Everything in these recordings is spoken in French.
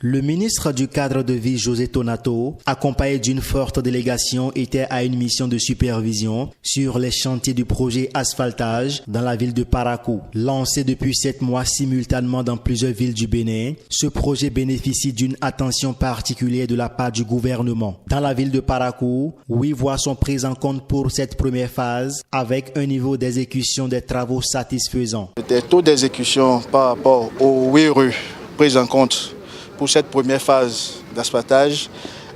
Le ministre du cadre de vie José Tonato, accompagné d'une forte délégation, était à une mission de supervision sur les chantiers du projet asphaltage dans la ville de Parakou. Lancé depuis 7 mois simultanément dans plusieurs villes du Bénin, ce projet bénéficie d'une attention particulière de la part du gouvernement. Dans la ville de Parakou, 8 voies sont prises en compte pour cette première phase avec un niveau d'exécution des travaux satisfaisant. Le taux d'exécution par rapport aux 8 rues prises en compte pour cette première phase d'asphaltage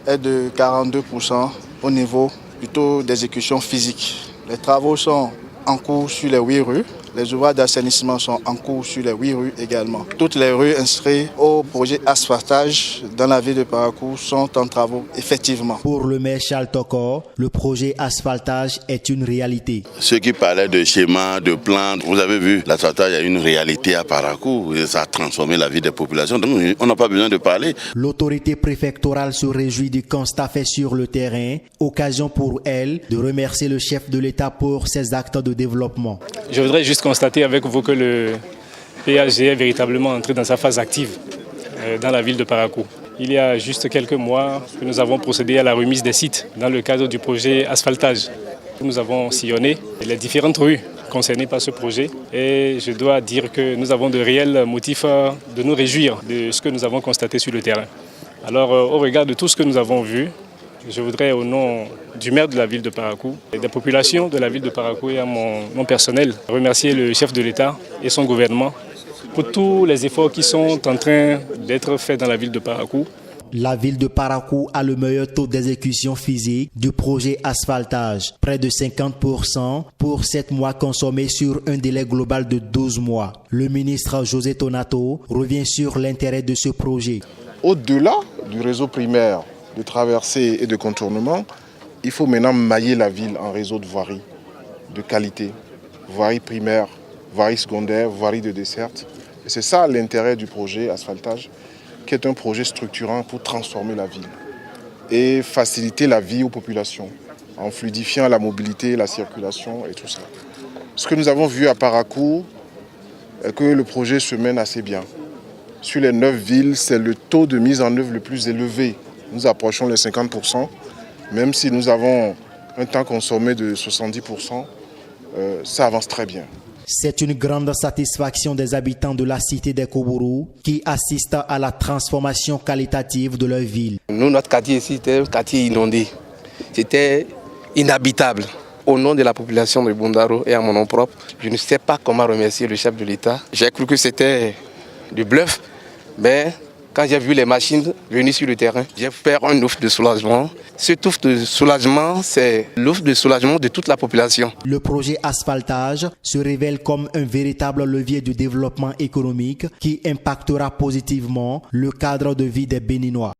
est de 42% au niveau du taux d'exécution physique. Les travaux sont en cours sur les 8 rues. Les ouvrages d'assainissement sont en cours sur les 8 rues également. Toutes les rues inscrites au projet asphaltage dans la ville de Parakou sont en travaux effectivement. Pour le maire Charles Tokor, le projet asphaltage est une réalité. Ceux qui parlaient de schéma, de plan, vous avez vu, l'asphaltage est une réalité à Parakou et ça a transformé la vie des populations. Donc on n'a pas besoin de parler. L'autorité préfectorale se réjouit du constat fait sur le terrain, occasion pour elle de remercier le chef de l'État pour ses actes de développement. Je voudrais juste constater avec vous que le PAG est véritablement entré dans sa phase active dans la ville de Parakou. Il y a juste quelques mois que nous avons procédé à la remise des sites dans le cadre du projet asphaltage. Nous avons sillonné les différentes rues concernées par ce projet et je dois dire que nous avons de réels motifs de nous réjouir de ce que nous avons constaté sur le terrain. Alors au regard de tout ce que nous avons vu, je voudrais, au nom du maire de la ville de Parakou et des populations de la ville de Parakou et à mon nom personnel, remercier le chef de l'État et son gouvernement pour tous les efforts qui sont en train d'être faits dans la ville de Parakou. La ville de Parakou a le meilleur taux d'exécution physique du projet asphaltage, près de 50% pour 7 mois consommés sur un délai global de 12 mois. Le ministre José Tonato revient sur l'intérêt de ce projet. Au-delà du réseau primaire de traversée et de contournement, il faut maintenant mailler la ville en réseau de voiries de qualité, voiries primaires, voiries secondaires, voiries de desserte. Et c'est ça l'intérêt du projet asphaltage, qui est un projet structurant pour transformer la ville et faciliter la vie aux populations, en fluidifiant la mobilité, la circulation et tout ça. Ce que nous avons vu à Parakou est que le projet se mène assez bien. Sur les 9 villes, c'est le taux de mise en œuvre le plus élevé. Nous approchons les 50%, même si nous avons un temps consommé de 70%, ça avance très bien. C'est une grande satisfaction des habitants de la cité des Kobourou qui assistent à la transformation qualitative de leur ville. Nous, notre quartier ici, c'était un quartier inondé. C'était inhabitable. Au nom de la population de Bundaro et à mon nom propre, je ne sais pas comment remercier le chef de l'État. J'ai cru que c'était du bluff, mais quand j'ai vu les machines venir sur le terrain, j'ai fait un ouf de soulagement. Cet ouf de soulagement, c'est l'ouf de soulagement de toute la population. Le projet asphaltage se révèle comme un véritable levier de développement économique qui impactera positivement le cadre de vie des Béninois.